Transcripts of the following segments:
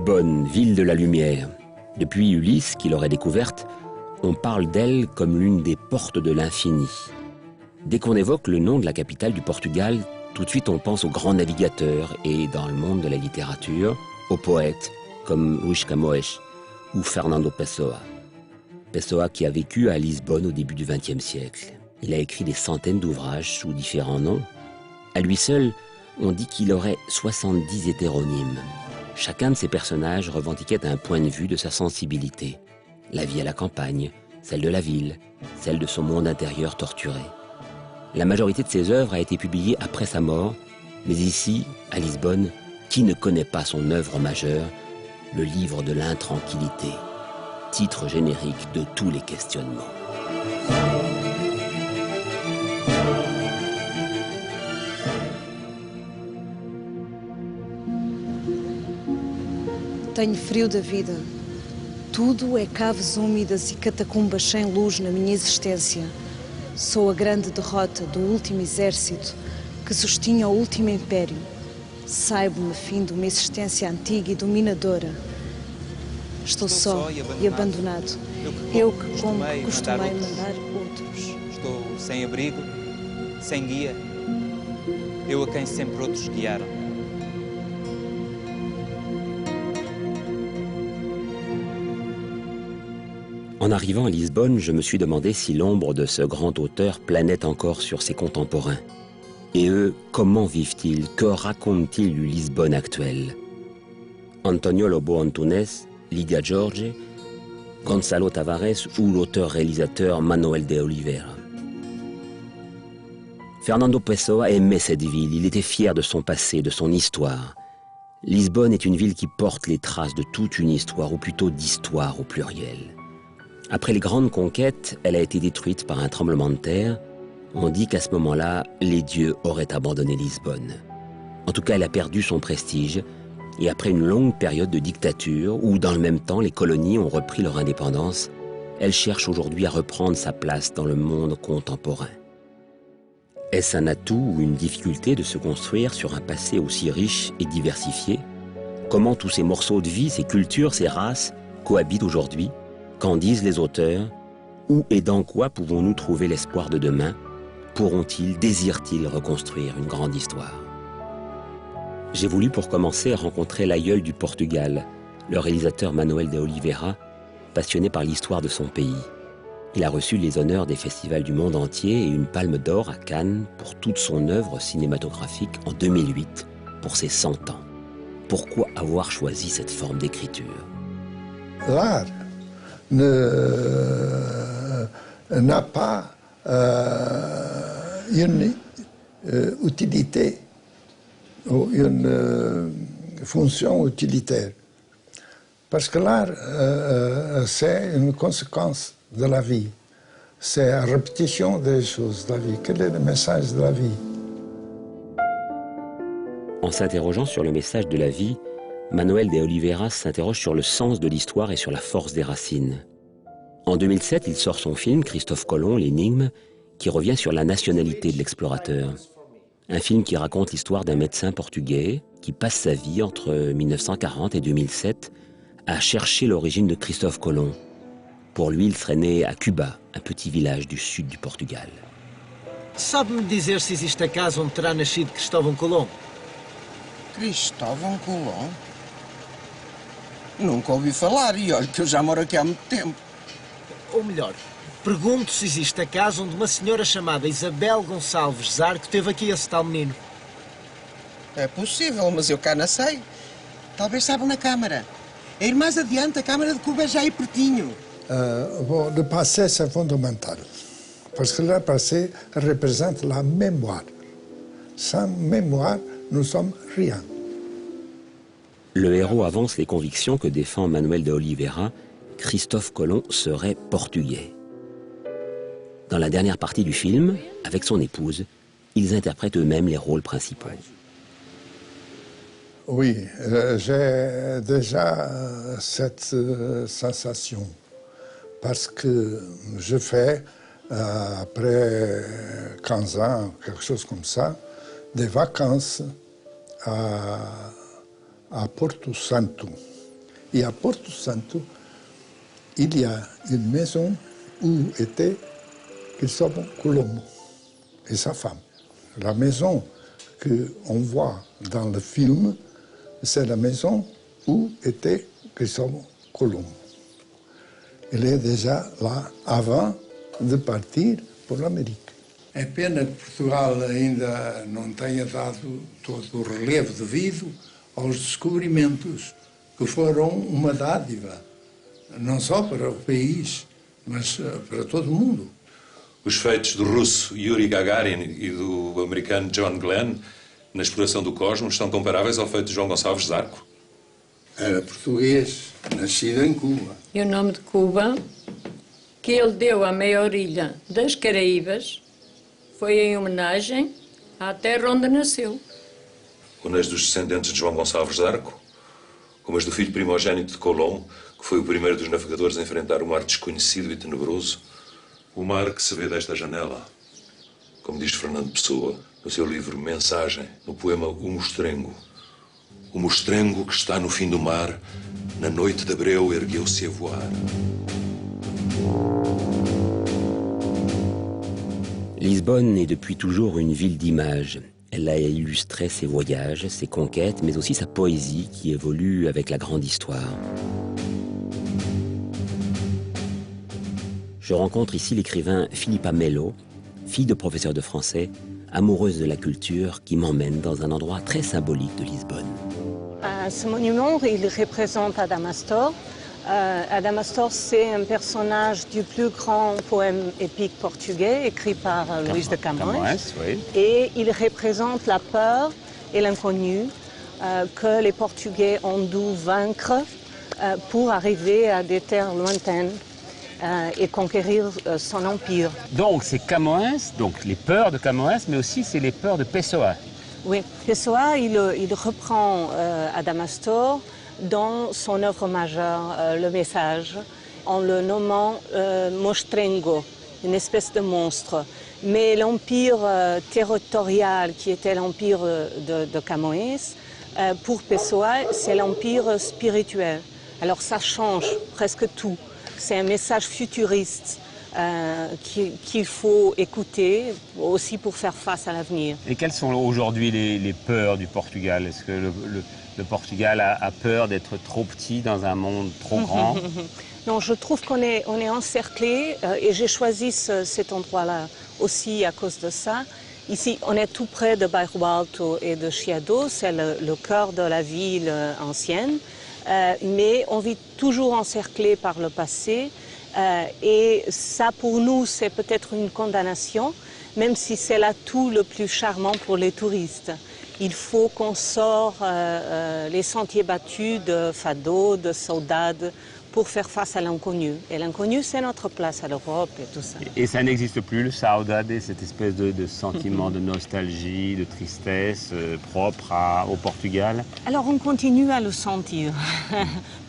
Lisbonne, ville de la lumière. Depuis Ulysse, qui l'aurait découverte, on parle d'elle comme l'une des portes de l'infini. Dès qu'on évoque le nom de la capitale du Portugal, tout de suite on pense aux grands navigateurs et, dans le monde de la littérature, aux poètes comme Luís Camões ou Fernando Pessoa. Pessoa qui a vécu à Lisbonne au début du XXe siècle. Il a écrit des centaines d'ouvrages sous différents noms. À lui seul, on dit qu'il aurait 70 hétéronymes. Chacun de ces personnages revendiquait un point de vue de sa sensibilité. La vie à la campagne, celle de la ville, celle de son monde intérieur torturé. La majorité de ses œuvres a été publiée après sa mort, mais ici, à Lisbonne, qui ne connaît pas son œuvre majeure, le livre de l'intranquillité, titre générique de tous les questionnements. Tenho frio da vida. Tudo é caves úmidas e catacumbas sem luz na minha existência. Sou a grande derrota do último exército que sustinha o último império. Saibo-me fim de uma existência antiga e dominadora. Estou só e abandonado. Eu que costumei mandar outros. Estou sem abrigo, sem guia. Eu a quem sempre outros guiaram. En arrivant à Lisbonne, je me suis demandé si l'ombre de ce grand auteur planait encore sur ses contemporains. Et eux, comment vivent-ils? Que racontent-ils du Lisbonne actuel? Antonio Lobo Antunes, Lydia Jorge, Gonçalo Tavares ou l'auteur-réalisateur Manuel de Oliveira. Fernando Pessoa aimait cette ville, il était fier de son passé, de son histoire. Lisbonne est une ville qui porte les traces de toute une histoire, ou plutôt d'histoire au pluriel. Après les grandes conquêtes, elle a été détruite par un tremblement de terre. On dit qu'à ce moment-là, les dieux auraient abandonné Lisbonne. En tout cas, elle a perdu son prestige. Et après une longue période de dictature, où dans le même temps les colonies ont repris leur indépendance, elle cherche aujourd'hui à reprendre sa place dans le monde contemporain. Est-ce un atout ou une difficulté de se construire sur un passé aussi riche et diversifié? Comment tous ces morceaux de vie, ces cultures, ces races cohabitent aujourd'hui? Qu'en disent les auteurs? Où et dans quoi pouvons-nous trouver l'espoir de demain? Pourront-ils, désirent-ils reconstruire une grande histoire? J'ai voulu pour commencer rencontrer l'aïeul du Portugal, le réalisateur Manuel de Oliveira, passionné par l'histoire de son pays. Il a reçu les honneurs des festivals du monde entier et une palme d'or à Cannes pour toute son œuvre cinématographique en 2008, pour ses 100 ans. Pourquoi avoir choisi cette forme d'écriture? L'art n'a pas une utilité ou une fonction utilitaire. Parce que l'art, c'est une conséquence de la vie. C'est la répétition des choses de la vie. Quel est le message de la vie? En s'interrogeant sur le message de la vie, Manuel de Oliveira s'interroge sur le sens de l'histoire et sur la force des racines. En 2007, il sort son film, Christophe Colomb, L'énigme, qui revient sur la nationalité de l'explorateur. Un film qui raconte l'histoire d'un médecin portugais qui passe sa vie entre 1940 et 2007 à chercher l'origine de Christophe Colomb. Pour lui, il serait né à Cuba, un petit village du sud du Portugal. Sabe-me dizer se existe a casa onde terá nascido Cristóvão Colombo? Cristóvão Colombo? Nunca ouvi falar e olha que eu já moro aqui há muito tempo. Ou melhor, pergunto se existe a casa onde uma senhora chamada Isabel Gonçalves Zarco teve aqui esse tal menino. É possível, mas eu cá não sei. Talvez saibam na Câmara. É ir mais adiante, a Câmara de Cuba é já aí pertinho. Bon, le passé, c'est fondamental. Parce que le passé représente la mémoire. Sans mémoire, nous sommes rien. Le héros avance les convictions que défend Manuel de Oliveira. Christophe Colomb serait portugais. Dans la dernière partie du film, avec son épouse, ils interprètent eux-mêmes les rôles principaux. Oui, j'ai déjà cette sensation parce que je fais, après 15 ans, quelque chose comme ça, des vacances à Porto Santo. Et à Porto Santo, il y a une maison où était Cristóvão Colombo et sa femme. La maison qu'on voit dans le film, c'est la maison où était Cristóvão Colombo. Il est déjà lá avant de partir por l'Amérique. É pena que Portugal ainda não tenha dado todo o relevo devido aos descobrimentos que foram uma dádiva, não só para o país, mas para todo o mundo. Os feitos do russo Yuri Gagarin e do americano John Glenn na exploração do cosmos são comparáveis ao feito de João Gonçalves Zarco? Era português, nascido em Cuba. E o nome de Cuba, que ele deu à meia ilha das Caraíbas, foi em homenagem à terra onde nasceu. Ou nas dos descendentes de João Gonçalves Zarco, como as do filho primogênito de Colombo, que foi o primeiro dos navegadores a enfrentar um mar desconhecido e tenebroso. O mar que se vê desta janela, como diz Fernando Pessoa, no seu livro Mensagem, no poema O Mostrengo. O mostrengo que está no fim do mar, na noite de abreu ergueu-se a voar. Lisbonne est depuis toujours une ville d'images. Elle a illustré ses voyages, ses conquêtes, mais aussi sa poésie qui évolue avec la grande histoire. Je rencontre ici l'écrivain Philippa Mello, fille de professeur de français, amoureuse de la culture, qui m'emmène dans un endroit très symbolique de Lisbonne. Ce monument, il représente Adamastor. Adamastor, c'est un personnage du plus grand poème épique portugais, écrit par Luís de Camões. Oui. Et il représente la peur et l'inconnu que les Portugais ont dû vaincre pour arriver à des terres lointaines et conquérir son empire. Donc c'est Camões, donc les peurs de Camões, mais aussi c'est les peurs de Pessoa. Oui, Pessoa, il reprend Adamastor dans son œuvre majeure, Le Message, en le nommant Mostrengo, une espèce de monstre. Mais l'empire territorial qui était l'empire de Camões, pour Pessoa, c'est l'empire spirituel. Alors ça change presque tout. C'est un message futuriste qu'il faut écouter aussi pour faire face à l'avenir. Et quelles sont aujourd'hui les peurs du Portugal? Est-ce que le Portugal a peur d'être trop petit dans un monde trop grand? Non, je trouve qu'on est encerclé et j'ai choisi cet endroit-là aussi à cause de ça. Ici, on est tout près de Bairro Alto et de Chiado, c'est le cœur de la ville ancienne, mais on vit toujours encerclé par le passé. Et ça, pour nous, c'est peut-être une condamnation, même si c'est l'atout le plus charmant pour les touristes. Il faut qu'on sorte les sentiers battus de Fado, de Saudade, pour faire face à l'inconnu. Et l'inconnu, c'est notre place à l'Europe et tout ça. Et ça n'existe plus, le Saudade, cette espèce de sentiment de nostalgie, de tristesse propre au Portugal? Alors on continue à le sentir,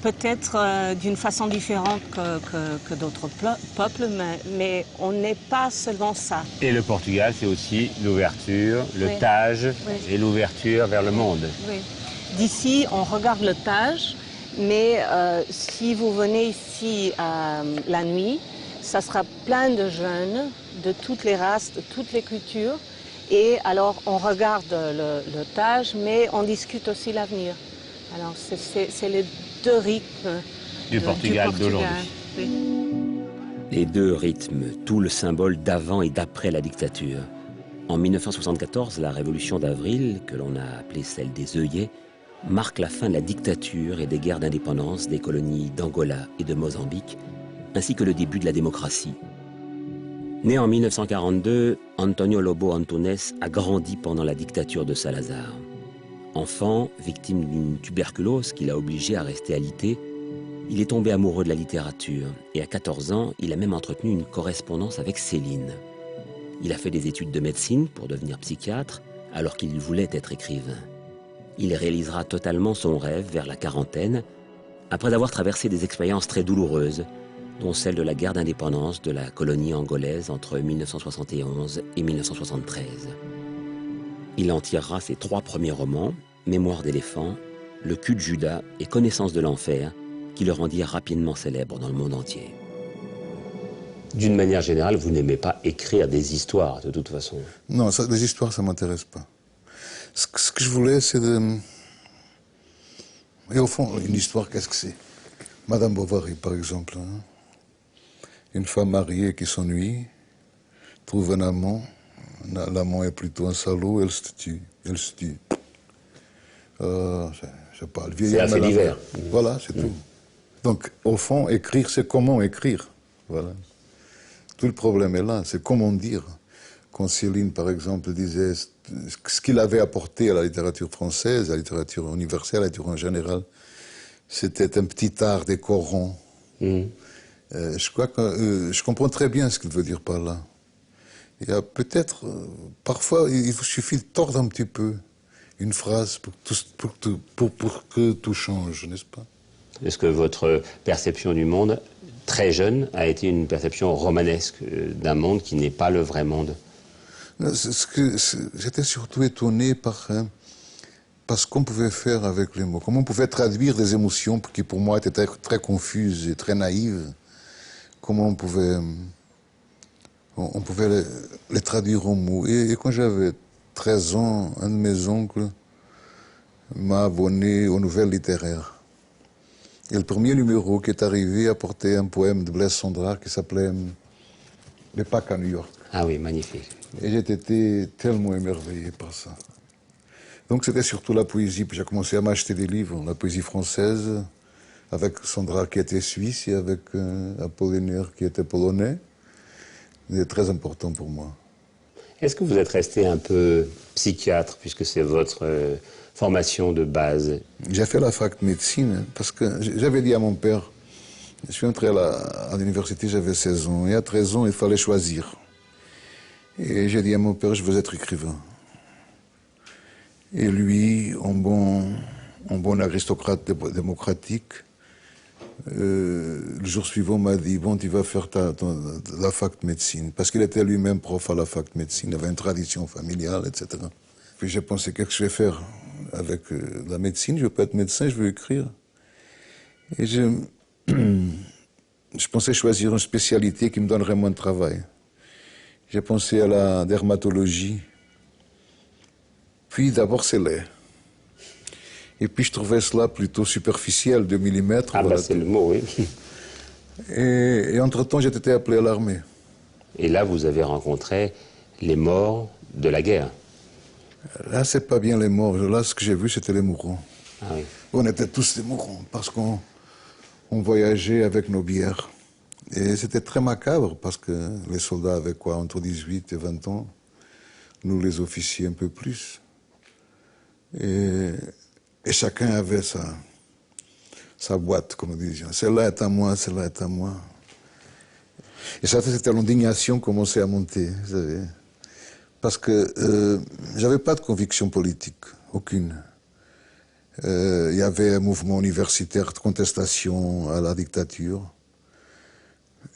peut-être d'une façon différente que d'autres peuples, mais on n'est pas seulement ça. Et le Portugal, c'est aussi l'ouverture, le Oui. Tage Oui. et l'ouverture vers le monde. Oui. D'ici, on regarde le Tage, mais si vous venez ici la nuit, ça sera plein de jeunes de toutes les races, de toutes les cultures. Et alors, on regarde le Tage, mais on discute aussi l'avenir. Alors, c'est les deux rythmes Du Portugal d'aujourd'hui. Oui. Les deux rythmes, tout le symbole d'avant et d'après la dictature. En 1974, la révolution d'avril, que l'on a appelée celle des œillets, marque la fin de la dictature et des guerres d'indépendance des colonies d'Angola et de Mozambique, ainsi que le début de la démocratie. Né en 1942, Antonio Lobo Antunes a grandi pendant la dictature de Salazar. Enfant, victime d'une tuberculose qui l'a obligé à rester alité, il est tombé amoureux de la littérature et à 14 ans, il a même entretenu une correspondance avec Céline. Il a fait des études de médecine pour devenir psychiatre alors qu'il voulait être écrivain. Il réalisera totalement son rêve vers la quarantaine, après avoir traversé des expériences très douloureuses, dont celle de la guerre d'indépendance de la colonie angolaise entre 1971 et 1973. Il en tirera ses 3 premiers romans, Mémoire d'éléphant, Le cul de Judas et Connaissance de l'enfer, qui le rendirent rapidement célèbre dans le monde entier. D'une manière générale, vous n'aimez pas écrire des histoires, de toute façon. Non, ça, les histoires, ça ne m'intéresse pas. Ce que je voulais, c'est de... Et au fond, une histoire, qu'est-ce que c'est? Madame Bovary, par exemple. Hein? Une femme mariée qui s'ennuie, trouve un amant. L'amant est plutôt un salaud, elle se tue. Elle se tue. Je sais pas, le vieillard... C'est un fait divers. Voilà, c'est tout. Donc, au fond, écrire, c'est comment écrire. Voilà. Tout le problème est là, c'est comment dire. Quand Céline, par exemple, disait ce qu'il avait apporté à la littérature française, à la littérature universelle, à la littérature en général, c'était un petit art décorant. Je crois que je comprends très bien ce qu'il veut dire par là. Il y a peut-être, parfois, il suffit de tordre un petit peu une phrase pour que tout change, n'est-ce pas? Est-ce que votre perception du monde, très jeune, a été une perception romanesque d'un monde qui n'est pas le vrai monde? J'étais surtout étonné par ce qu'on pouvait faire avec les mots. Comment on pouvait traduire des émotions qui, pour moi, étaient très confuses et très naïves. Comment on pouvait les traduire en mots. Et quand j'avais 13 ans, un de mes oncles m'a abonné aux nouvelles littéraires. Et le premier numéro qui est arrivé apportait un poème de Blaise Cendrars qui s'appelait « Les Pâques à New York ». Ah oui, magnifique. Et j'ai été tellement émerveillé par ça. Donc c'était surtout la poésie. Puis j'ai commencé à m'acheter des livres, la poésie française, avec Cendrars qui était suisse et avec Apollinaire qui était polonais. C'était très important pour moi. Est-ce que vous êtes resté un peu psychiatre, puisque c'est votre formation de base? J'ai fait la fac de médecine parce que j'avais dit à mon père, je suis entré à l'université, j'avais 16 ans, et à 13 ans, il fallait choisir. Et j'ai dit à mon père, je veux être écrivain. Et lui, en bon aristocrate démocratique, le jour suivant m'a dit, bon, tu vas faire la fac de médecine. Parce qu'il était lui-même prof à la fac de médecine, il avait une tradition familiale, etc. Puis j'ai pensé, qu'est-ce que je vais faire avec la médecine? Je veux pas être médecin, je veux écrire. Et je pensais choisir une spécialité qui me donnerait moins de travail. J'ai pensé à la dermatologie. Puis d'abord, c'est laid. Et puis je trouvais cela plutôt superficiel, 2 mm. Ah voilà. Bah c'est le mot, oui. Et entre-temps, j'ai été appelé à l'armée. Et là, vous avez rencontré les morts de la guerre. Là, c'est pas bien les morts. Là, ce que j'ai vu, c'était les mourants. Ah oui. On était tous des mourants, parce qu'on voyageait avec nos bières. Et c'était très macabre, parce que les soldats avaient quoi, entre 18 et 20 ans. Nous, les officiers, un peu plus. Et chacun avait sa boîte, comme on dit. Celle-là est à moi, celle-là est à moi. Et ça, c'était l'indignation qui commençait à monter, vous savez. Parce que j'avais pas de conviction politique, aucune. Il y avait un mouvement universitaire de contestation à la dictature.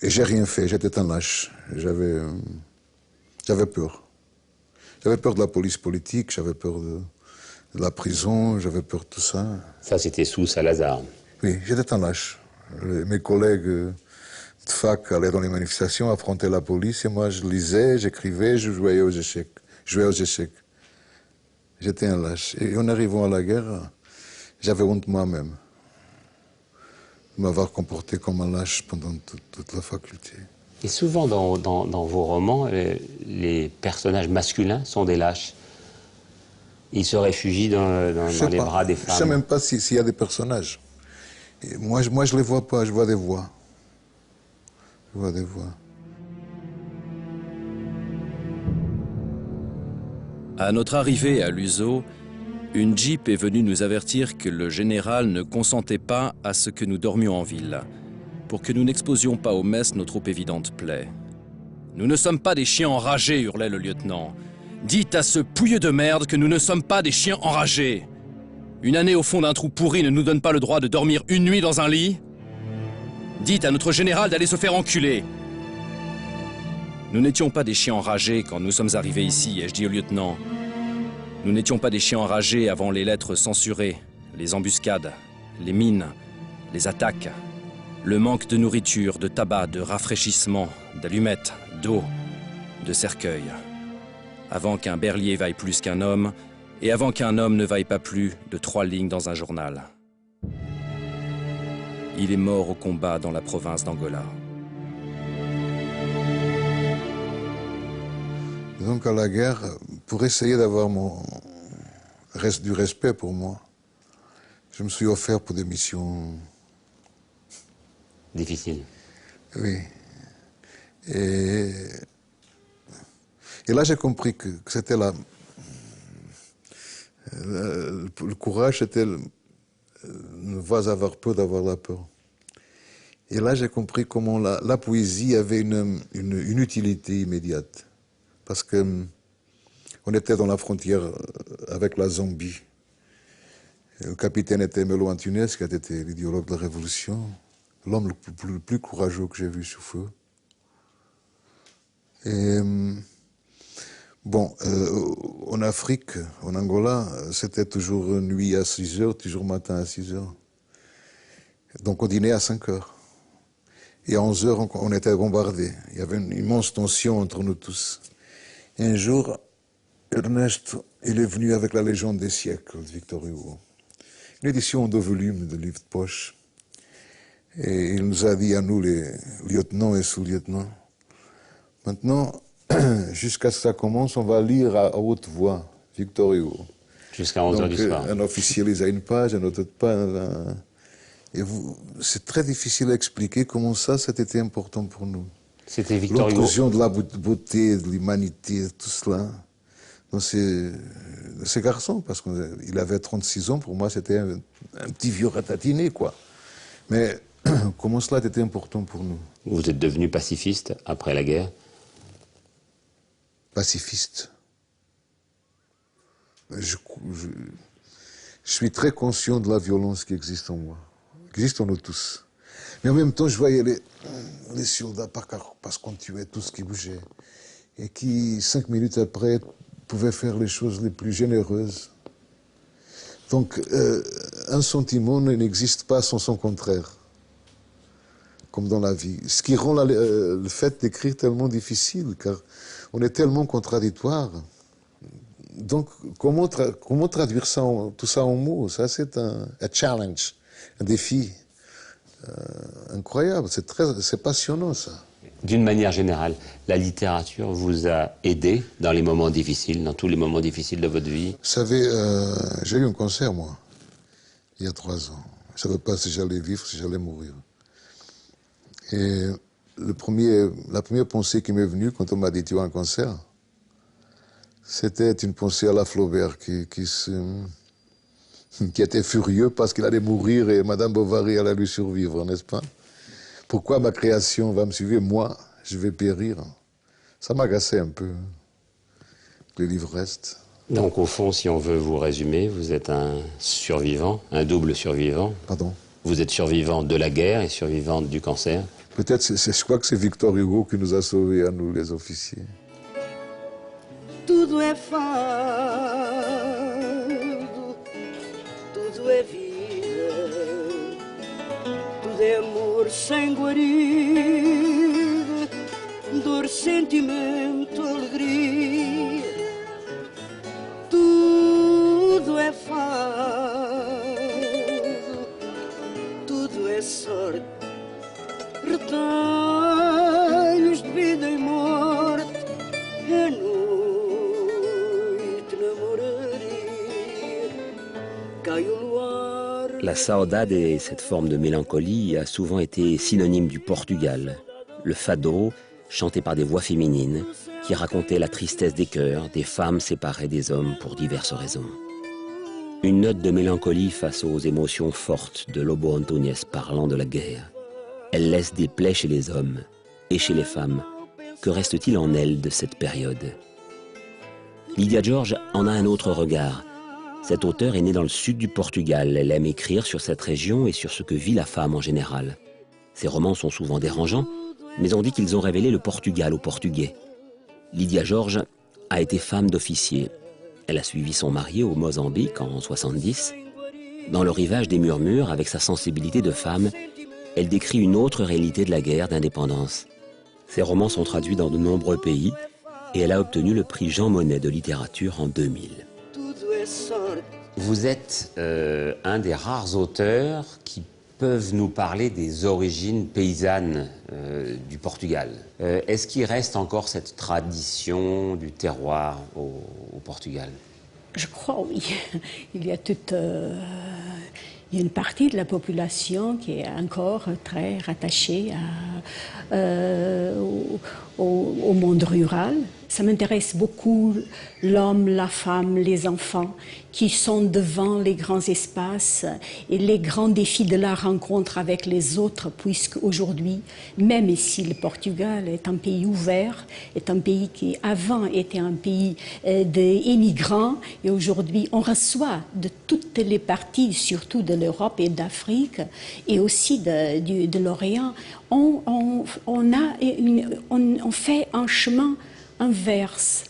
Et j'ai rien fait, j'étais un lâche. J'avais peur. J'avais peur de la police politique, j'avais peur de la prison, j'avais peur de tout ça. Ça, c'était sous Salazar. Oui, j'étais un lâche. Mes collègues de fac allaient dans les manifestations, affrontaient la police, et moi je lisais, j'écrivais, je jouais aux échecs. J'étais un lâche. Et en arrivant à la guerre, j'avais honte moi-même de m'avoir comporté comme un lâche pendant toute la faculté. Et souvent dans vos romans, les personnages masculins sont des lâches. Ils se réfugient dans les bras des femmes. Je ne sais même pas s'il y a des personnages. Et moi, je ne les vois pas, je vois des voix. Je vois des voix. À notre arrivée à Luzo, une jeep est venue nous avertir que le général ne consentait pas à ce que nous dormions en ville, pour que nous n'exposions pas aux messes nos trop évidentes plaies. « Nous ne sommes pas des chiens enragés !» hurlait le lieutenant. « Dites à ce pouilleux de merde que nous ne sommes pas des chiens enragés ! Une année au fond d'un trou pourri ne nous donne pas le droit de dormir une nuit dans un lit ? Dites à notre général d'aller se faire enculer !» Nous n'étions pas des chiens enragés quand nous sommes arrivés ici, ai-je dit au lieutenant. Nous n'étions pas des chiens enragés avant les lettres censurées, les embuscades, les mines, les attaques, le manque de nourriture, de tabac, de rafraîchissement, d'allumettes, d'eau, de cercueils. Avant qu'un berlier vaille plus qu'un homme, et avant qu'un homme ne vaille pas plus de 3 lignes dans un journal. Il est mort au combat dans la province d'Angola. Donc à la guerre, pour essayer d'avoir du respect pour moi, je me suis offert pour des missions... Difficiles. Oui. Et là, j'ai compris que c'était le courage, c'était ne pas avoir peur d'avoir la peur. Et là, j'ai compris comment la poésie avait une utilité immédiate. Parce que on était dans la frontière avec la Zambie. Le capitaine était Melo Antunes, qui a été l'idéologue de la Révolution, l'homme le plus courageux que j'ai vu sous feu. Et bon, en Afrique, en Angola, c'était toujours nuit à 6 heures, toujours matin à 6 heures. Donc on dînait à 5 heures. Et à 11 heures, on était bombardés. Il y avait une immense tension entre nous tous. Et un jour, Ernest, il est venu avec la légende des siècles de Victor Hugo. Une édition en 2 volumes de livre de poche. Et il nous a dit à nous, les lieutenants et sous-lieutenants, maintenant, jusqu'à ce que ça commence, on va lire à haute voix Victor Hugo. Jusqu'à 11h du soir. Un officier lisait une page, un autre page. Et c'est très difficile à expliquer comment ça, c'était important pour nous. C'était Victor Hugo. L'occasion de la beauté, de l'humanité, tout cela. Donc ces garçons, parce qu'il avait 36 ans, pour moi c'était un petit vieux ratatiné, quoi. Mais comment cela était important pour nous. Vous êtes devenu pacifiste après la guerre? Pacifiste. Je suis très conscient de la violence qui existe en moi, qui existe en nous tous. Mais en même temps, je voyais les soldats, parce qu'on tuait tout ce qui bougeait, et qui, 5 minutes après, pouvaient faire les choses les plus généreuses. Donc, un sentiment n'existe pas sans son contraire, comme dans la vie. Ce qui rend le fait d'écrire tellement difficile, car on est tellement contradictoire. Donc, comment traduire ça tout ça en mots? Ça, c'est un challenge, un défi incroyable. C'est passionnant, ça. D'une manière générale, la littérature vous a aidé dans les moments difficiles, dans tous les moments difficiles de votre vie? Vous savez, j'ai eu un cancer, moi, il y a 3 ans. Je ne savais pas si j'allais vivre, si j'allais mourir. Et la première pensée qui m'est venue quand on m'a dit « tu as un cancer », c'était une pensée à la Flaubert qui était furieux parce qu'il allait mourir et Madame Bovary allait lui survivre, n'est-ce pas? Pourquoi ma création va me suivre? Moi, je vais périr. Ça m'agaçait un peu. Les livres restent. Donc au fond, si on veut vous résumer, vous êtes un survivant, un double survivant. Pardon? Vous êtes survivant de la guerre et survivant du cancer. Peut-être, je crois que c'est Victor Hugo qui nous a sauvés à nous, les officiers. Tudo é fado, tudo é vida, tudo é amor sem guarida, dor, sentimento, alegria. Tudo é fado, tudo é sorte, retalhos de vida e morte. É noite namoraria, cai o luar. La saudade et cette forme de mélancolie a souvent été synonyme du Portugal. Le fado, chanté par des voix féminines, qui racontait la tristesse des cœurs, des femmes séparées des hommes pour diverses raisons. Une note de mélancolie face aux émotions fortes de Lobo Antunes parlant de la guerre. Elle laisse des plaies chez les hommes et chez les femmes. Que reste-t-il en elle de cette période? Lydia George en a un autre regard. Cette auteure est née dans le sud du Portugal. Elle aime écrire sur cette région et sur ce que vit la femme en général. Ses romans sont souvent dérangeants, mais on dit qu'ils ont révélé le Portugal aux Portugais. Lydia George a été femme d'officier. Elle a suivi son mari au Mozambique en 70. Dans Le Rivage des murmures, avec sa sensibilité de femme, elle décrit une autre réalité de la guerre d'indépendance. Ses romans sont traduits dans de nombreux pays et elle a obtenu le prix Jean Monnet de littérature en 2000. Vous êtes un des rares auteurs qui peuvent nous parler des origines paysannes du Portugal. Est-ce qu'il reste encore cette tradition du terroir au Portugal? Je crois, oui. Il y a il y a une partie de la population qui est encore très rattachée au monde rural. Ça m'intéresse beaucoup, l'homme, la femme, les enfants qui sont devant les grands espaces et les grands défis de la rencontre avec les autres, puisque aujourd'hui, même si le Portugal est un pays ouvert, est un pays qui avant était un pays d'émigrants, et aujourd'hui on reçoit de toutes les parties, surtout de l'Europe et d'Afrique, et aussi de l'Orient, on fait un chemin inverse.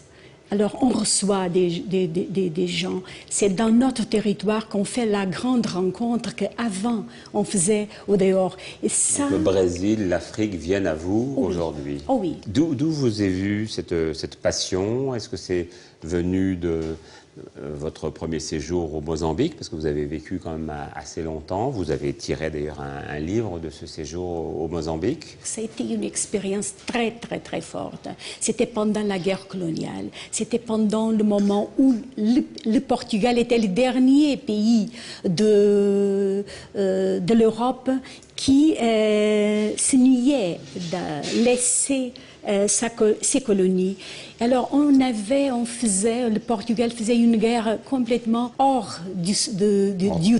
Alors on reçoit des gens. C'est dans notre territoire qu'on fait la grande rencontre qu'avant on faisait au dehors. Et ça... Donc le Brésil, l'Afrique viennent à vous aujourd'hui. Oh oui. D'où vous avez vu cette passion? Est-ce que c'est venu de votre premier séjour au Mozambique, parce que vous avez vécu quand même assez longtemps. Vous avez tiré d'ailleurs un livre de ce séjour au Mozambique. Ça a été une expérience très, très, très forte. C'était pendant la guerre coloniale. C'était pendant le moment où le Portugal était le dernier pays de l'Europe qui se niait de laisser ses colonies. Alors le Portugal faisait une guerre complètement hors du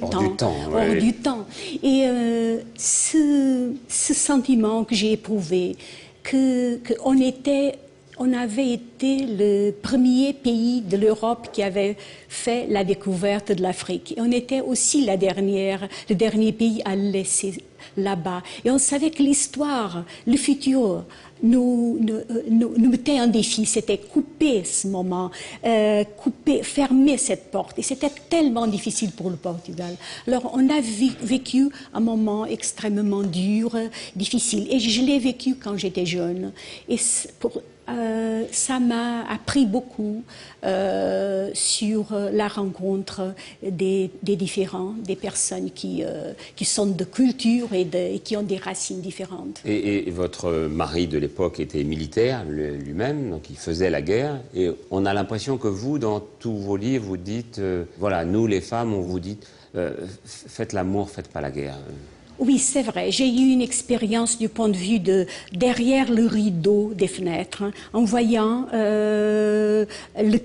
temps. Et ce sentiment que j'ai éprouvé, on avait été le premier pays de l'Europe qui avait fait la découverte de l'Afrique. Et on était aussi le dernier pays à le laisser là-bas. Et on savait que l'histoire, le futur, nous mettait un défi. C'était couper ce moment, fermer cette porte. Et c'était tellement difficile pour le Portugal. Alors on a vécu un moment extrêmement dur, difficile. Et je l'ai vécu quand j'étais jeune. Et ça m'a appris beaucoup sur la rencontre des différents, des personnes qui sont de culture et qui ont des racines différentes. Et votre mari de l'époque était militaire lui-même, donc il faisait la guerre. Et on a l'impression que vous, dans tous vos livres, vous dites, voilà, nous les femmes, on vous dit, faites l'amour, faites pas la guerre. Oui, c'est vrai. J'ai eu une expérience du point de vue de derrière le rideau des fenêtres, en voyant le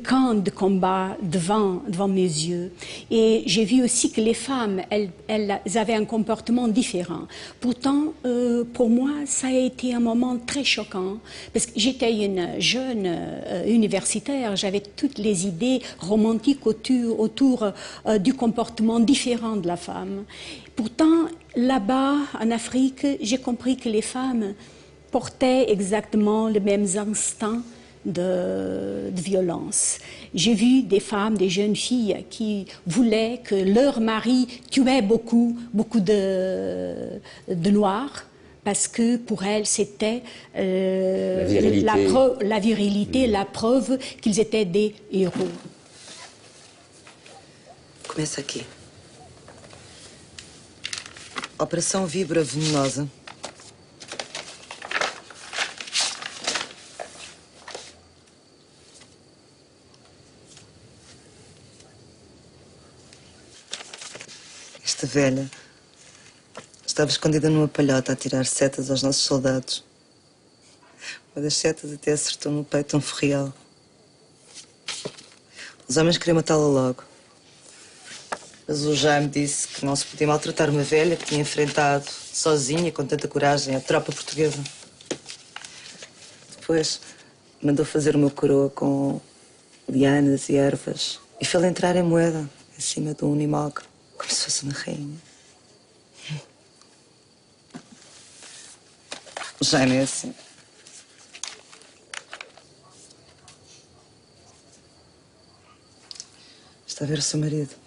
camp de combat devant mes yeux. Et j'ai vu aussi que les femmes, elles avaient un comportement différent. Pourtant, pour moi, ça a été un moment très choquant, parce que j'étais une jeune universitaire, j'avais toutes les idées romantiques autour du comportement différent de la femme. Pourtant, là-bas, en Afrique, j'ai compris que les femmes portaient exactement les mêmes instincts de violence. J'ai vu des femmes, des jeunes filles qui voulaient que leur mari tuait beaucoup de Noirs, parce que pour elles, c'était la virilité, la preuve qu'ils étaient des héros. Começa aqui. Operação Vibra Venenosa. Esta velha estava escondida numa palhota a tirar setas aos nossos soldados. Uma das setas até acertou no peito um ferreal. Os homens queriam matá-la logo. Mas o Jaime disse que não se podia maltratar uma velha que tinha enfrentado sozinha, com tanta coragem, a tropa portuguesa. Depois mandou fazer uma coroa com lianas e ervas e fê-la entrar em moeda, em cima de um animal, como se fosse uma rainha. O Jaime é assim. Está a ver o seu marido?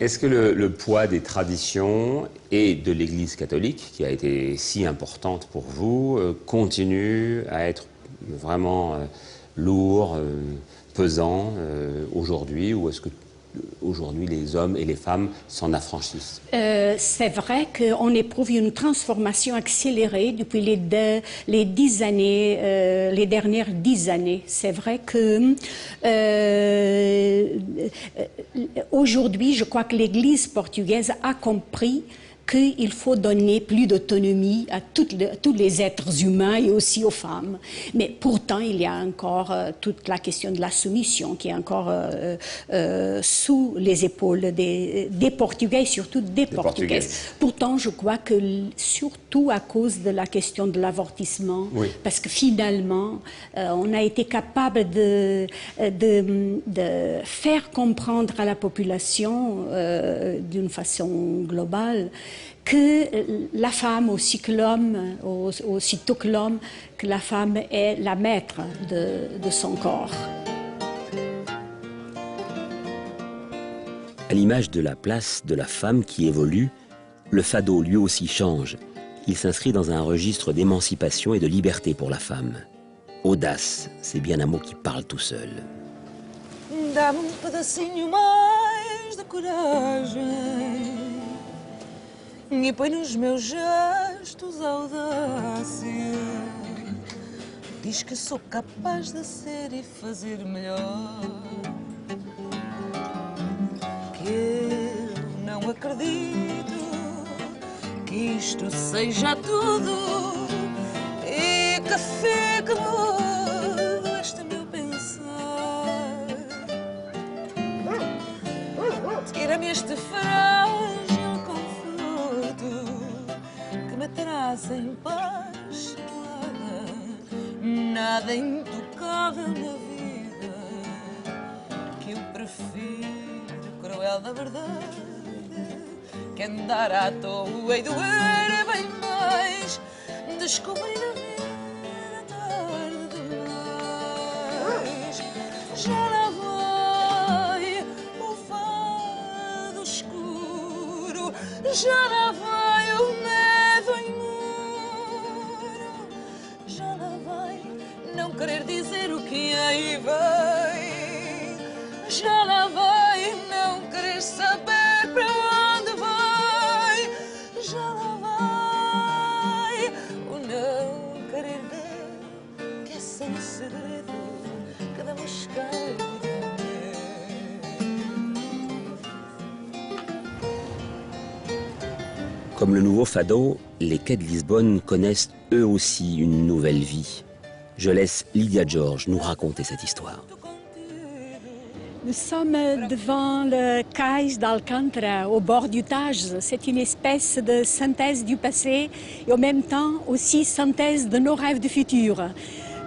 Est-ce que le poids des traditions et de l'Église catholique, qui a été si importante pour vous, continue à être vraiment lourd, pesant aujourd'hui, ou est-ce que aujourd'hui les hommes et les femmes s'en affranchissent? C'est vrai qu'on éprouve une transformation accélérée depuis les 10 années, les dernières 10 années. C'est vrai que aujourd'hui, je crois que l'Église portugaise a compris qu'il faut donner plus d'autonomie à tous les êtres humains et aussi aux femmes. Mais pourtant, il y a encore toute la question de la soumission qui est encore sous les épaules des Portugais, surtout des Portugaises. Pourtant, je crois que surtout à cause de la question de l'avortissement, oui, parce que finalement, on a été capable de faire comprendre à la population d'une façon globale que la femme, aussitôt que l'homme, que la femme est la maître de son corps. À l'image de la place de la femme qui évolue, le fado lui aussi change. Il s'inscrit dans un registre d'émancipation et de liberté pour la femme. Audace, c'est bien un mot qui parle tout seul. Dá-me pedacinho mais de coragem e põe nos meus gestos audácia. Diz que sou capaz de ser e fazer melhor. Que eu não acredito que isto seja tudo e que fique mudo este meu pensar. Tira-me este frágil conforto que me traz em paz. Nada intocável na vida que eu prefiro, cruel da verdade, que andar à toa e doer bem mais. Descobrir a vida tarde demais. Já lá vai o fado escuro, já lá vai o medo imuro, já lá vai não querer dizer o que aí vem, já lá vai não querer saber para onde vai, já lá vai o não querer ver que é só um segredo que dá mosqueira. Comme le nouveau fado, les quais de Lisbonne connaissent eux aussi une nouvelle vie. Je laisse Lydia George nous raconter cette histoire. Nous sommes devant le cais d'Alcântara, au bord du Tage. C'est une espèce de synthèse du passé et en même temps aussi synthèse de nos rêves du futur.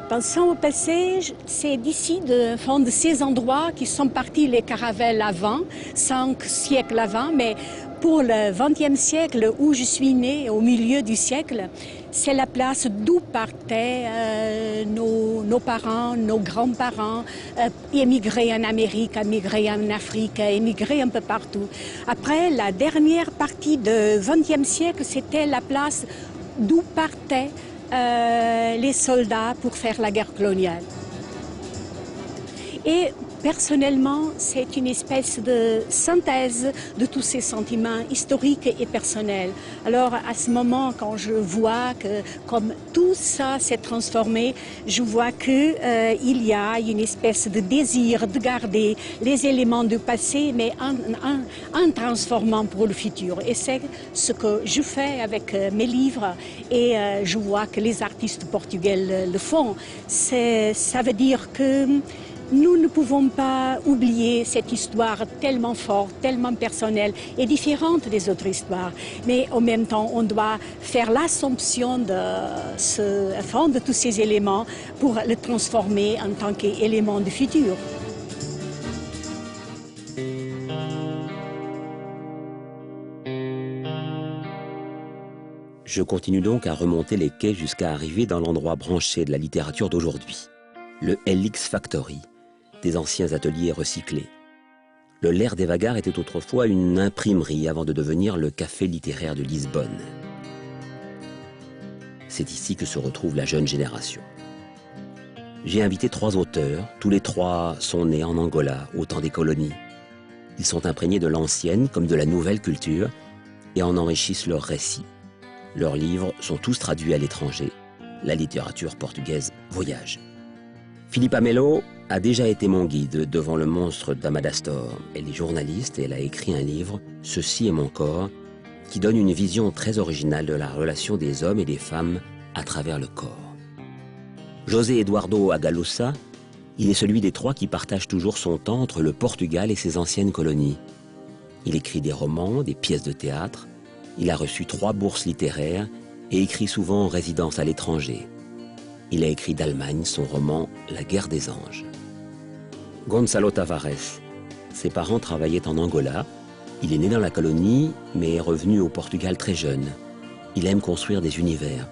Pensons au passé, c'est d'ici, de ces endroits qui sont partis les caravelles avant, 5 siècles avant, mais pour le XXe siècle où je suis née, au milieu du siècle, c'est la place d'où partaient nos parents, nos grands-parents, émigrés en Amérique, émigrés en Afrique, émigrés un peu partout. Après, la dernière partie du XXe siècle, c'était la place d'où partaient les soldats pour faire la guerre coloniale. Et personnellement, c'est une espèce de synthèse de tous ces sentiments historiques et personnels. Alors, à ce moment, quand je vois que comme tout ça s'est transformé, je vois qu'il y a une espèce de désir de garder les éléments du passé, mais en transformant pour le futur. Et c'est ce que je fais avec mes livres et je vois que les artistes portugais le font. Ça veut dire que nous ne pouvons pas oublier cette histoire tellement forte, tellement personnelle et différente des autres histoires. Mais en même temps, on doit faire l'assomption de tous ces éléments pour le transformer en tant qu'élément du futur. Je continue donc à remonter les quais jusqu'à arriver dans l'endroit branché de la littérature d'aujourd'hui, le LX Factory, des anciens ateliers recyclés. Le Ler des Vagar était autrefois une imprimerie avant de devenir le café littéraire de Lisbonne. C'est ici que se retrouve la jeune génération. J'ai invité 3 auteurs, tous les 3 sont nés en Angola, au temps des colonies. Ils sont imprégnés de l'ancienne comme de la nouvelle culture et en enrichissent leurs récits. Leurs livres sont tous traduits à l'étranger. La littérature portugaise voyage. Philippa Melo a déjà été mon guide devant le monstre d'Amadastor. Elle est journaliste et elle a écrit un livre, Ceci est mon corps, qui donne une vision très originale de la relation des hommes et des femmes à travers le corps. José Eduardo Agalusa, il est celui des 3 qui partagent toujours son temps entre le Portugal et ses anciennes colonies. Il écrit des romans, des pièces de théâtre, il a reçu 3 bourses littéraires et écrit souvent en résidence à l'étranger. Il a écrit d'Allemagne son roman La guerre des anges. Gonçalo Tavares, ses parents travaillaient en Angola. Il est né dans la colonie, mais est revenu au Portugal très jeune. Il aime construire des univers.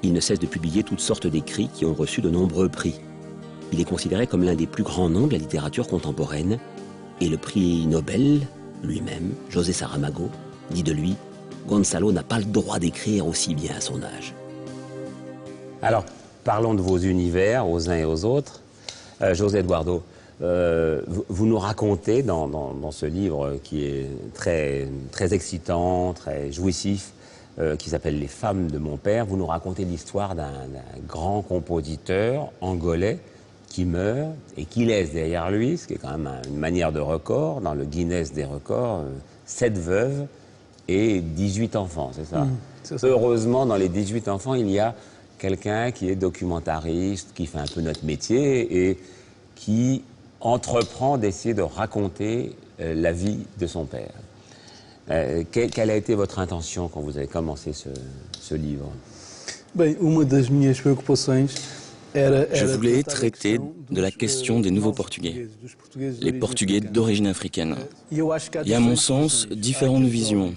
Il ne cesse de publier toutes sortes d'écrits qui ont reçu de nombreux prix. Il est considéré comme l'un des plus grands noms de la littérature contemporaine. Et le prix Nobel, lui-même, José Saramago, dit de lui « Gonçalo n'a pas le droit d'écrire aussi bien à son âge ». Alors, parlons de vos univers, aux uns et aux autres. José Eduardo, vous nous racontez dans ce livre qui est très, très excitant, très jouissif, qui s'appelle « Les femmes de mon père », vous nous racontez l'histoire d'un grand compositeur angolais qui meurt et qui laisse derrière lui, ce qui est quand même une manière de record, dans le Guinness des records, 7 veuves et 18 enfants, c'est ça? C'est ça. Heureusement, dans les 18 enfants, il y a quelqu'un qui est documentariste, qui fait un peu notre métier et qui entreprend d'essayer de raconter la vie de son père. Quelle a été votre intention quand vous avez commencé ce livre? Je voulais traiter de la question des nouveaux Portugais, les Portugais d'origine africaine. Il y a à mon sens différentes visions.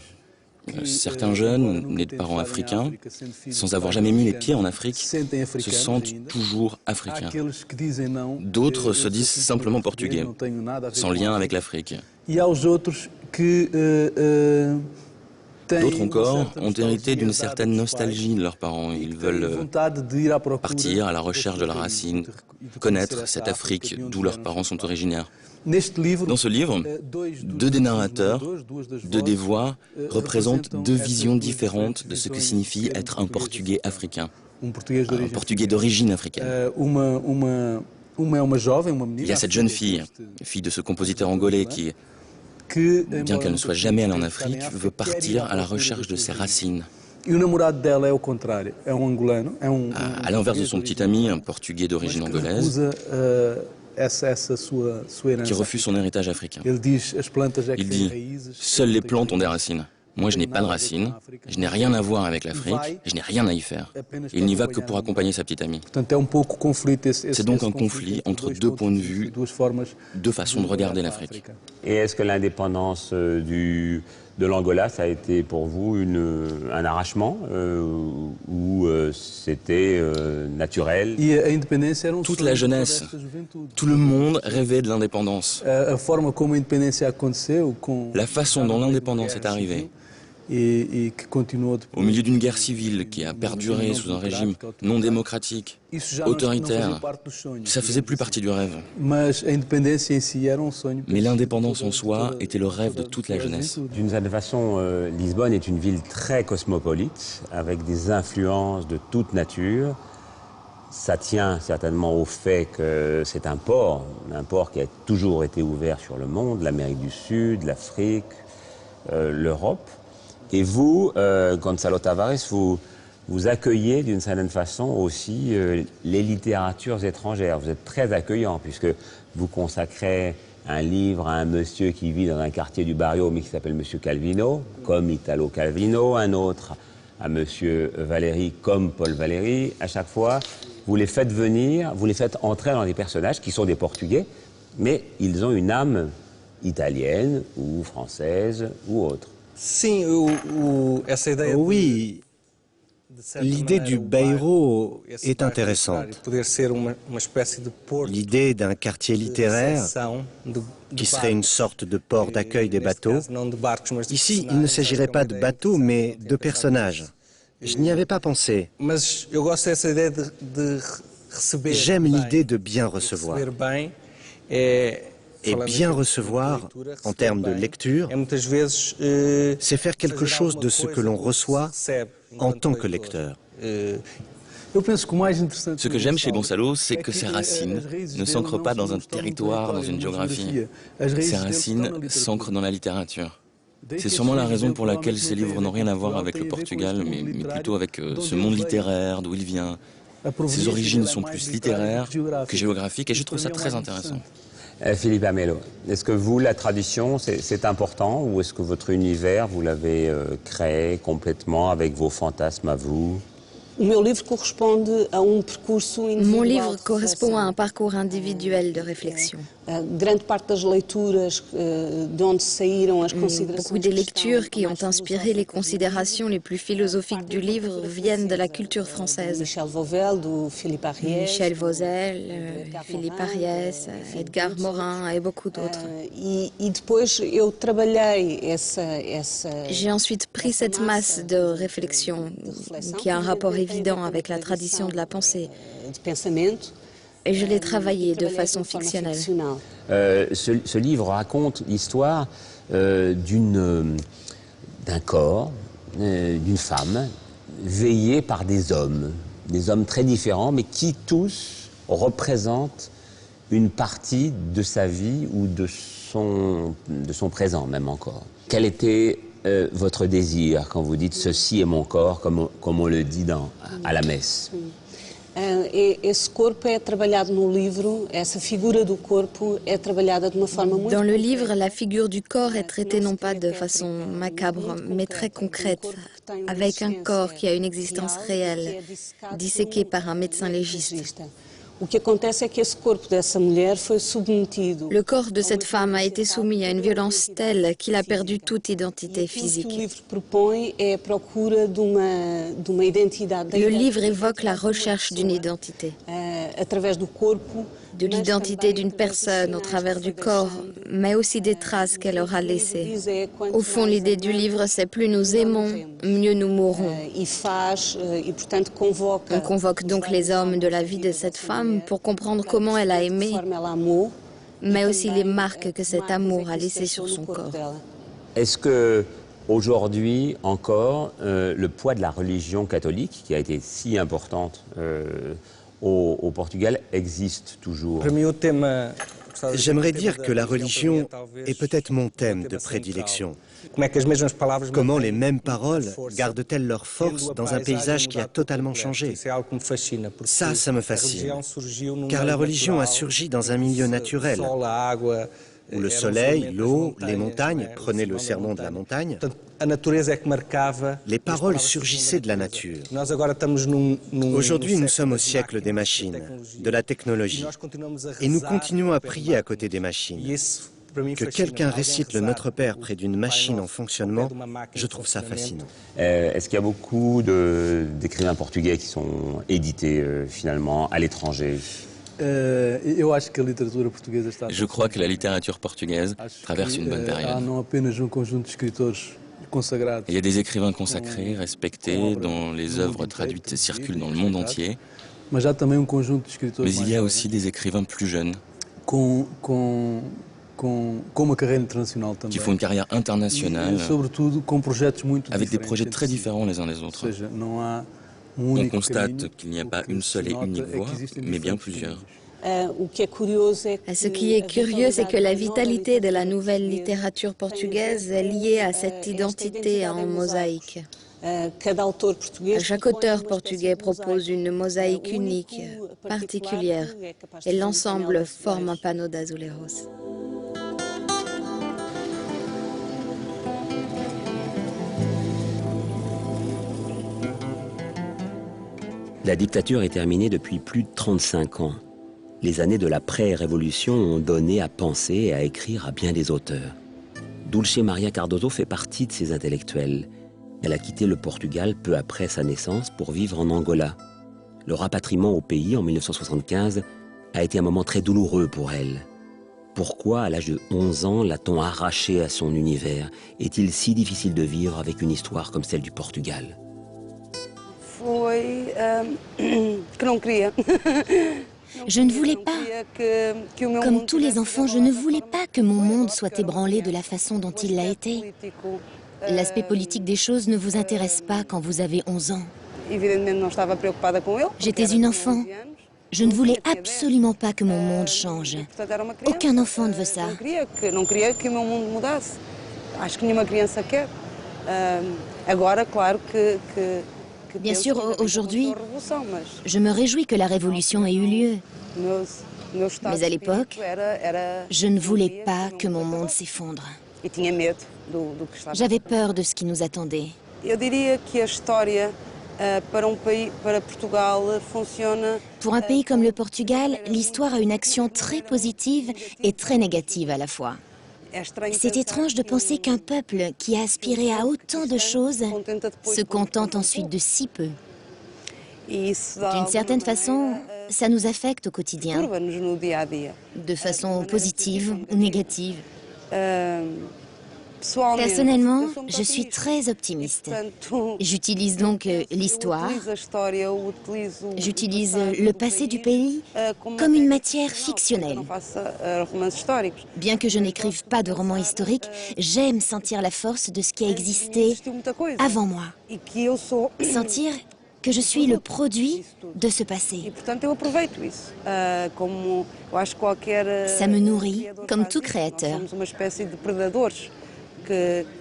Certains jeunes, nés de parents africains, sans avoir jamais mis les pieds en Afrique, se sentent toujours africains. D'autres se disent simplement portugais, sans lien avec l'Afrique. D'autres encore ont hérité d'une certaine nostalgie de leurs parents. Ils veulent partir à la recherche de leurs racines, connaître cette Afrique d'où leurs parents sont originaires. Dans ce livre, 2 des narrateurs, 2 des voix représentent 2 visions différentes de ce que signifie être un Portugais africain, un Portugais d'origine africaine. Il y a cette jeune fille, fille de ce compositeur angolais qui, bien qu'elle ne soit jamais allée en Afrique, veut partir à la recherche de ses racines. À l'inverse de son petit ami, un Portugais d'origine angolaise, qui refuse son héritage africain. Il dit « Seules les plantes ont des racines. Moi, je n'ai pas de racines, je n'ai rien à voir avec l'Afrique, je n'ai rien à y faire. » Il n'y va que pour accompagner sa petite amie. C'est donc un conflit entre 2 points de vue, 2 façons de regarder l'Afrique. Et est-ce que l'indépendance de l'Angola, ça a été pour vous un arrachement ou c'était naturel? Toute la jeunesse, tout le monde rêvait de l'indépendance. La façon dont l'indépendance est arrivée, au milieu d'une guerre civile qui a perduré sous un régime non démocratique, autoritaire, ça faisait plus partie du rêve. Mais l'indépendance en soi était le rêve de toute la jeunesse. D'une certaine façon, Lisbonne est une ville très cosmopolite, avec des influences de toute nature. Ça tient certainement au fait que c'est un port qui a toujours été ouvert sur le monde, l'Amérique du Sud, l'Afrique, l'Europe. Et vous, Gonçalo Tavares, vous accueillez d'une certaine façon aussi les littératures étrangères. Vous êtes très accueillant puisque vous consacrez un livre à un monsieur qui vit dans un quartier du barrio mais qui s'appelle Monsieur Calvino, comme Italo Calvino, un autre à Monsieur Valéry comme Paul Valéry. À chaque fois, vous les faites venir, vous les faites entrer dans des personnages qui sont des Portugais, mais ils ont une âme italienne ou française ou autre. Oui, L'idée du bairro est intéressante. L'idée d'un quartier littéraire qui serait une sorte de port d'accueil des bateaux. Ici, il ne s'agirait pas de bateaux, mais de personnages. Je n'y avais pas pensé. J'aime l'idée de bien recevoir. Et bien recevoir, en termes de lecture, c'est faire quelque chose de ce que l'on reçoit en tant que lecteur. Ce que j'aime chez Gonçalo, c'est que ses racines ne s'ancrent pas dans un territoire, dans une géographie. Ses racines s'ancrent dans la littérature. C'est sûrement la raison pour laquelle ces livres n'ont rien à voir avec le Portugal, mais plutôt avec ce monde littéraire, d'où il vient. Ses origines sont plus littéraires que géographiques, et je trouve ça très intéressant. Philippe Amello, est-ce que vous, la tradition, c'est important, ou est-ce que votre univers, vous l'avez créé complètement avec vos fantasmes à vous? Mon livre correspond à un parcours individuel de réflexion. Beaucoup des lectures qui ont inspiré les considérations les plus philosophiques du livre viennent de la culture française. Michel Vauzel, Philippe Ariès, Edgar Morin et beaucoup d'autres. J'ai ensuite pris cette masse de réflexion qui a un rapport évident avec la tradition de la pensée. Et je l'ai travaillé de façon fictionnelle. Ce livre raconte l'histoire d'un corps, d'une femme, veillée par des hommes très différents, mais qui tous représentent une partie de sa vie ou de son présent même encore. Quel était votre désir quand vous dites « ceci est mon corps », comme on le dit à la messe? Dans le livre, la figure du corps est traitée non pas de façon macabre, mais très concrète, avec un corps qui a une existence réelle, disséqué par un médecin légiste. Le corps de cette femme a été soumis à une violence telle qu'il a perdu toute identité physique. Le livre évoque la recherche d'une identité. De l'identité d'une personne au travers du corps, mais aussi des traces qu'elle aura laissées. Au fond, l'idée du livre, c'est plus nous aimons, mieux nous mourrons. On convoque donc les hommes de la vie de cette femme pour comprendre comment elle a aimé, mais aussi les marques que cet amour a laissées sur son corps. Est-ce que aujourd'hui encore, le poids de la religion catholique, qui a été si importante au Portugal, existe toujours? J'aimerais dire que la religion est peut-être mon thème de prédilection. Comment les mêmes paroles gardent-elles leur force dans un paysage qui a totalement changé? Ça me fascine. Car la religion a surgi dans un milieu naturel, où le soleil, l'eau, les montagnes prenaient le sermon de la montagne. Les paroles surgissaient de la nature. Aujourd'hui, nous sommes au siècle des machines, de la technologie. Et nous continuons à prier à côté des machines. Que quelqu'un récite le Notre Père près d'une machine en fonctionnement, je trouve ça fascinant. Est-ce qu'il y a beaucoup d'écrivains portugais qui sont édités finalement à l'étranger? Je crois que la littérature portugaise traverse une bonne période. Il y a des écrivains consacrés, respectés, dont les œuvres traduites circulent dans le monde entier. Mais il y a aussi des écrivains plus jeunes qui font une carrière internationale avec des projets très différents les uns des autres. On constate qu'il n'y a pas une seule et unique voie, mais bien plusieurs. Ce qui est curieux, c'est que la vitalité de la nouvelle littérature portugaise est liée à cette identité en mosaïque. Chaque auteur portugais propose une mosaïque unique, particulière, et l'ensemble forme un panneau d'azulejos. La dictature est terminée depuis plus de 35 ans. Les années de la pré-révolution ont donné à penser et à écrire à bien des auteurs. Dulce Maria Cardoso fait partie de ces intellectuels. Elle a quitté le Portugal peu après sa naissance pour vivre en Angola. Le rapatriement au pays en 1975 a été un moment très douloureux pour elle. Pourquoi, à l'âge de 11 ans, l'a-t-on arrachée à son univers? Est-il si difficile de vivre avec une histoire comme celle du Portugal? Je ne voulais pas, comme tous les enfants, je ne voulais pas que mon monde soit ébranlé de la façon dont il l'a été. L'aspect politique des choses ne vous intéresse pas quand vous avez 11 ans. J'étais une enfant. Je ne voulais absolument pas que mon monde change. Aucun enfant ne veut ça. Bien sûr, aujourd'hui, je me réjouis que la révolution ait eu lieu. Mais à l'époque, je ne voulais pas que mon monde s'effondre. J'avais peur de ce qui nous attendait. Pour un pays comme le Portugal, l'histoire a une action très positive et très négative à la fois. C'est étrange de penser qu'un peuple qui a aspiré à autant de choses se contente ensuite de si peu. D'une certaine façon, ça nous affecte au quotidien, de façon positive ou négative. Personnellement, je suis très optimiste. J'utilise donc l'histoire, j'utilise le passé du pays comme une matière fictionnelle. Bien que je n'écrive pas de roman historique, j'aime sentir la force de ce qui a existé avant moi. Sentir que je suis le produit de ce passé. Ça me nourrit, comme tout créateur.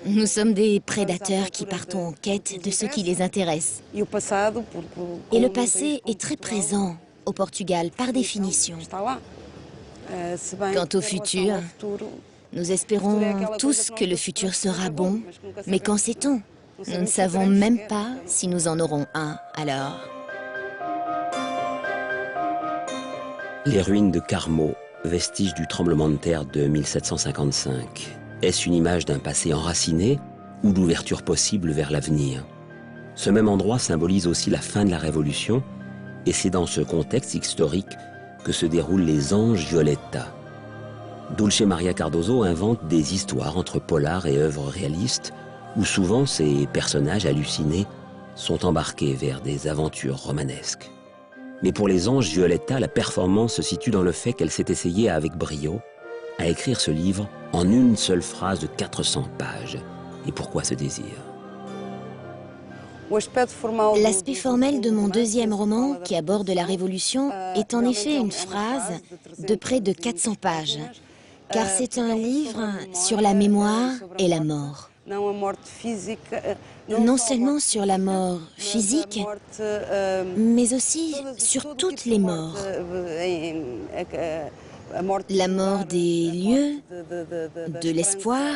Nous sommes des prédateurs qui partons en quête de ce qui les intéresse. Et le passé est très présent au Portugal, par définition. Quant au futur, nous espérons tous que le futur sera bon, mais qu'en sait-on? Nous ne savons même pas si nous en aurons un, alors. Les ruines de Carmo, vestiges du tremblement de terre de 1755. Est-ce une image d'un passé enraciné ou d'ouverture possible vers l'avenir? Ce même endroit symbolise aussi la fin de la Révolution, et c'est dans ce contexte historique que se déroulent les Anges Violetta. Dulce Maria Cardoso invente des histoires entre polar et œuvres réalistes, où souvent ces personnages hallucinés sont embarqués vers des aventures romanesques. Mais pour les Anges Violetta, la performance se situe dans le fait qu'elle s'est essayée avec brio à écrire ce livre en une seule phrase de 400 pages. Et pourquoi ce désir? L'aspect formel de mon deuxième roman, qui aborde la Révolution, est en effet une phrase de près de 400 pages, car c'est un livre sur la mémoire et la mort. Non seulement sur la mort physique, mais aussi sur toutes les morts. La mort des lieux, de l'espoir,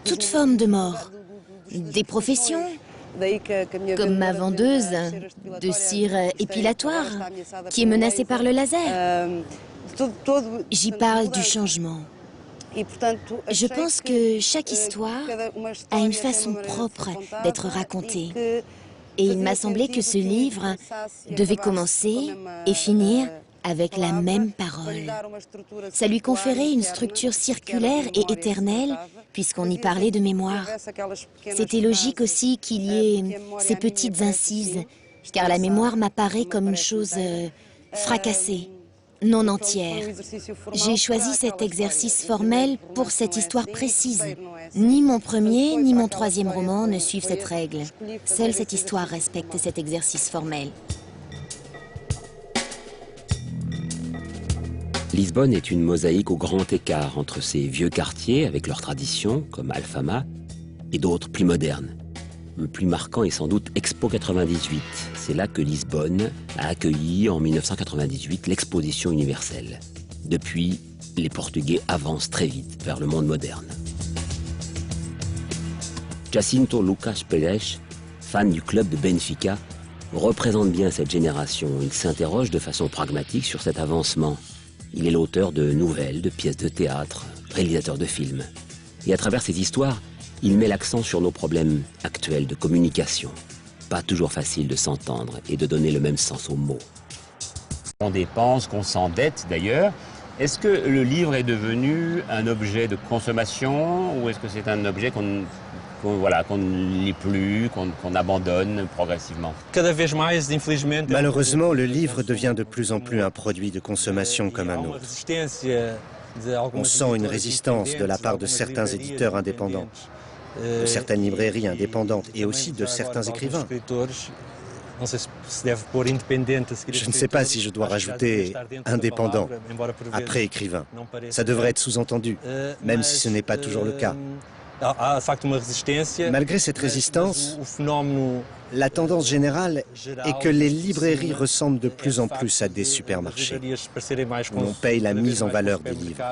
toute forme de mort, des professions, comme ma vendeuse de cire épilatoire, qui est menacée par le laser. J'y parle du changement. Je pense que chaque histoire a une façon propre d'être racontée. Et il m'a semblé que ce livre devait commencer et finir avec la même parole. Ça lui conférait une structure circulaire et éternelle, puisqu'on y parlait de mémoire. C'était logique aussi qu'il y ait ces petites incises, car la mémoire m'apparaît comme une chose fracassée, non entière. J'ai choisi cet exercice formel pour cette histoire précise. Ni mon premier, ni mon troisième roman ne suivent cette règle. Seule cette histoire respecte cet exercice formel. Lisbonne est une mosaïque au grand écart entre ces vieux quartiers avec leurs traditions, comme Alfama, et d'autres plus modernes. Le plus marquant est sans doute Expo 98. C'est là que Lisbonne a accueilli en 1998 l'exposition universelle. Depuis, les Portugais avancent très vite vers le monde moderne. Jacinto Lucas Pérez, fan du club de Benfica, représente bien cette génération. Il s'interroge de façon pragmatique sur cet avancement. Il est l'auteur de nouvelles, de pièces de théâtre, réalisateur de films. Et à travers ses histoires, Il met l'accent sur nos problèmes actuels de communication. Pas toujours facile de s'entendre et de donner le même sens aux mots. On dépense, qu'on s'endette d'ailleurs. Est-ce que le livre est devenu un objet de consommation ou est-ce que c'est un objet qu'on ne lit plus, qu'on abandonne progressivement? Malheureusement, le livre devient de plus en plus un produit de consommation comme un autre. On sent une résistance de la part de certains éditeurs indépendants, de certaines librairies indépendantes et aussi de certains écrivains. Je ne sais pas si je dois rajouter indépendant après écrivain. Ça devrait être sous-entendu, même si ce n'est pas toujours le cas. Malgré cette résistance, la tendance générale est que les librairies ressemblent de plus en plus à des supermarchés, où l'on paye la mise en valeur des livres.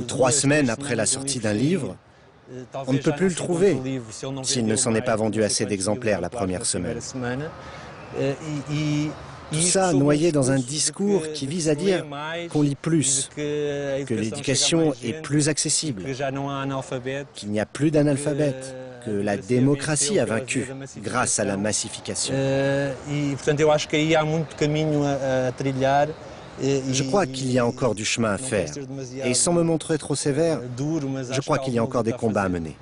3 semaines après la sortie d'un livre, on ne peut plus le trouver s'il ne s'en est pas vendu assez d'exemplaires la première semaine. Tout ça noyé dans un discours qui vise à dire qu'on lit plus, que l'éducation est plus accessible, qu'il n'y a plus d'analphabètes, que la démocratie a vaincu grâce à la massification. Je crois qu'il y a encore du chemin à faire. Et sans me montrer trop sévère, je crois qu'il y a encore des combats à mener.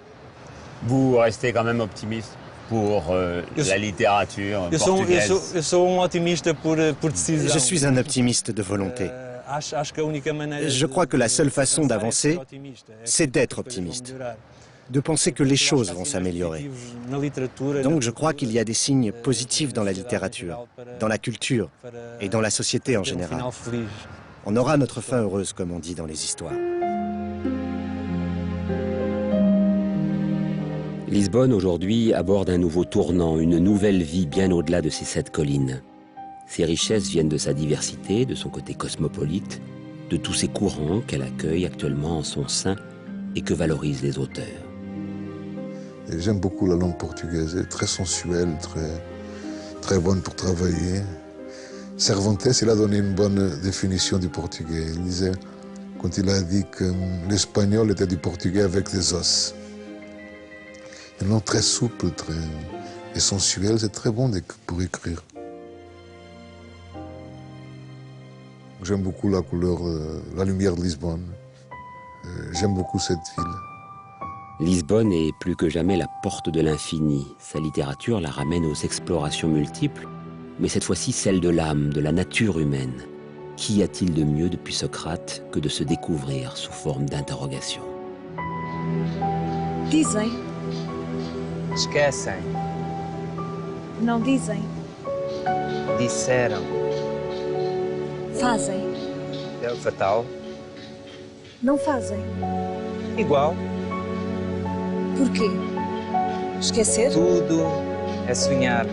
Vous restez quand même optimiste pour la littérature portugaise? Je suis un optimiste de volonté. Je crois que la seule façon d'avancer, c'est d'être optimiste, de penser que les choses vont s'améliorer. Donc je crois qu'il y a des signes positifs dans la littérature, dans la culture et dans la société en général. On aura notre fin heureuse, comme on dit dans les histoires. Lisbonne, aujourd'hui, aborde un nouveau tournant, une nouvelle vie bien au-delà de ses 7 collines. Ses richesses viennent de sa diversité, de son côté cosmopolite, de tous ces courants qu'elle accueille actuellement en son sein et que valorisent les auteurs. J'aime beaucoup la langue portugaise, elle est très sensuelle, très bonne pour travailler. Cervantes, il a donné une bonne définition du portugais. Il disait, quand il a dit que l'espagnol était du portugais avec des os. Une langue très souple, et sensuelle, c'est très bon pour écrire. J'aime beaucoup la couleur, la lumière de Lisbonne. J'aime beaucoup cette ville. Lisbonne est plus que jamais la porte de l'infini. Sa littérature la ramène aux explorations multiples, mais cette fois-ci celle de l'âme, de la nature humaine. Qu'y a-t-il de mieux depuis Socrate que de se découvrir sous forme d'interrogation? Dizem. Esquecem. Não dizem. Disseram. Fazem. É o fatal. Não fazem. Igual. Porquê? Esquecer? Tudo é sonhar.